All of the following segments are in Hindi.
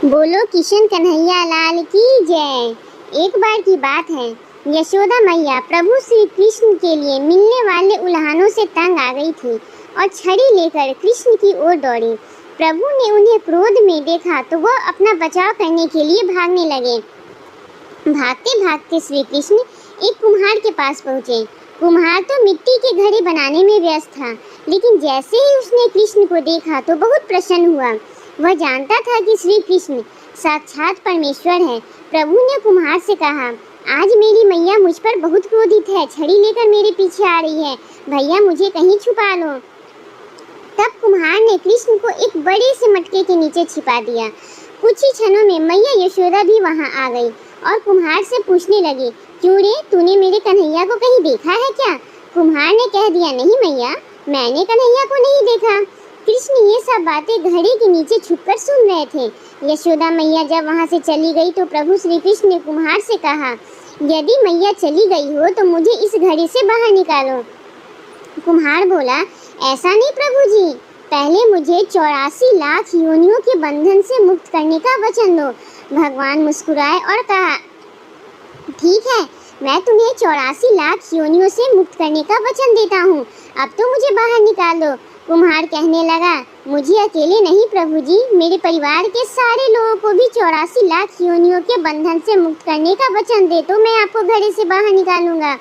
बोलो किशन कन्हैया लाल की जय। एक बार की बात है, यशोदा मैया प्रभु श्री कृष्ण के लिए मिलने वाले उल्हानों से तंग आ गई थी और छड़ी लेकर कृष्ण की ओर दौड़ी। प्रभु ने उन्हें क्रोध में देखा तो वह अपना बचाव करने के लिए भागने लगे। भागते भागते श्री कृष्ण एक कुम्हार के पास पहुँचे। कुम्हार तो मिट्टी के घड़े बनाने में व्यस्त था, लेकिन जैसे ही उसने कृष्ण को देखा तो बहुत प्रसन्न हुआ। वह जानता था कि श्री कृष्ण साक्षात परमेश्वर है। प्रभु ने कुम्हार से कहा, आज मेरी मैया मुझ पर बहुत क्रोधित है, छड़ी लेकर मेरे पीछे आ रही है, भैया मुझे कहीं छुपा लो। तब कुम्हार ने कृष्ण को एक बड़े से मटके के नीचे छिपा दिया। कुछ ही क्षणों में मैया यशोदा भी वहां आ गई और कुम्हार से पूछने लगी, क्यों रे, तूने मेरे कन्हैया को कहीं देखा है क्या? कुम्हार ने कह दिया, नहीं मैया, मैंने कन्हैया को नहीं देखा। कृष्ण ये सब बातें घड़े के नीचे छुपकर सुन रहे थे। यशोदा मैया जब वहां से चली गई तो प्रभु श्री कृष्ण ने कुम्हार से कहा, यदि मैया चली गई हो तो मुझे इस घड़े से बाहर निकालो। कुम्हार बोला, ऐसा नहीं प्रभु जी, पहले मुझे 84 लाख योनियों के बंधन से मुक्त करने का वचन दो। भगवान मुस्कुराए और कहा, ठीक है, मैं तुम्हें 84 लाख योनियों से मुक्त करने का वचन देता हूँ, अब तो मुझे बाहर निकाल दो। कुम्हार कहने लगा, मुझे अकेले नहीं प्रभु जी, मेरे परिवार के सारे लोगों को भी 84 लाख योनियों के बंधन से मुक्त करने का वचन दे तो मैं आपको घड़े से बाहर निकालूंगा।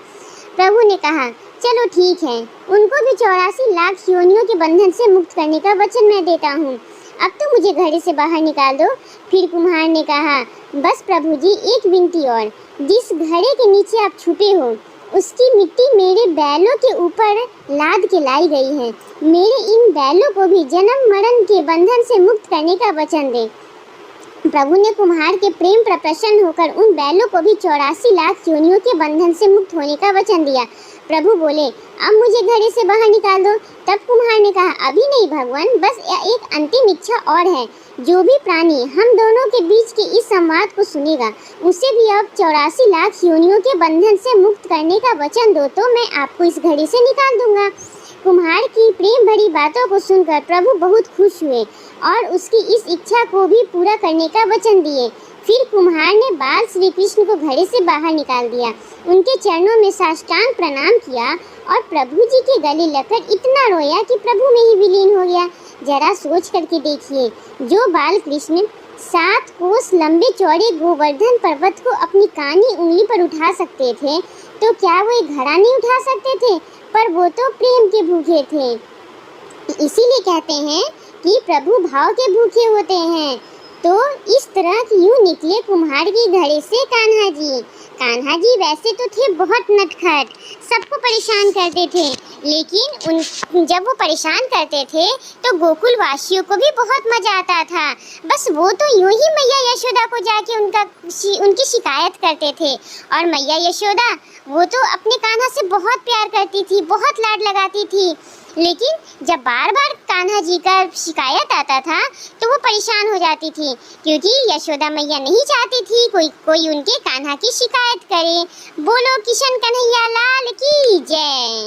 प्रभु ने कहा, चलो ठीक है, उनको भी 84 लाख योनियों के बंधन से मुक्त करने का वचन मैं देता हूँ, अब तो मुझे घड़े से बाहर निकाल दो। फिर कुम्हार ने कहा, बस प्रभु जी, एक विनती और, जिस घड़े के नीचे आप छुपे हो उसकी मिट्टी मेरे बैलों के ऊपर लाद के लाई गई है, मेरे इन बैलों को भी जन्म मरण के बंधन से मुक्त करने का वचन दे। प्रभु ने कुम्हार के प्रेम पर प्रसन्न होकर उन बैलों को भी 84 लाख योनियों के बंधन से मुक्त होने का वचन दिया। प्रभु बोले, अब मुझे घड़े से बाहर निकाल दो। तब कुम्हार ने कहा, अभी नहीं भगवान, बस एक अंतिम इच्छा और है। जो भी प्राणी हम दोनों के बीच के इस संवाद को सुनेगा, उसे भी अब 84 लाख योनियों के बंधन से मुक्त करने का वचन दो तो मैं आपको इस घड़े से निकाल दूंगा। कुम्हार की प्रेम भरी बातों को सुनकर प्रभु बहुत खुश हुए और उसकी इस इच्छा को भी पूरा करने का वचन दिए। फिर कुम्हार ने बाल श्री कृष्ण को घड़े से बाहर निकाल दिया, उनके चरणों में साष्टांग प्रणाम किया और प्रभु जी के गले लगकर इतना रोया कि प्रभु में ही विलीन हो गया। जरा सोच करके देखिए, जो बाल कृष्ण 7 कोस लंबे चौड़े गोवर्धन पर्वत को अपनी कानी उंगली पर उठा सकते थे, तो क्या वो एक घड़ा नहीं उठा सकते थे? पर वो तो प्रेम के भूखे थे। इसीलिए कहते हैं कि प्रभु भाव के भूखे होते हैं। तो इस तरह यूँ निकले कुम्हार की घड़े से कान्हा जी। कान्हा जी वैसे तो थे बहुत नटखट, सबको परेशान करते थे, लेकिन जब वो परेशान करते थे तो गोकुल वासियों को भी बहुत मजा आता था। बस वो तो यूं ही मैया यशोदा को जाके उनकी शिकायत करते थे, और मैया यशोदा वो तो अपने कान्हा से बहुत प्यार करती थी, बहुत लाड लगाती थी। लेकिन जब बार बार कान्हा जी का शिकायत आता था तो वो परेशान हो जाती थी, क्योंकि यशोदा मैया नहीं चाहती थी कोई उनके कान्हा की शिकायत करे। बोलो किशन कन्हैया लाल की जय।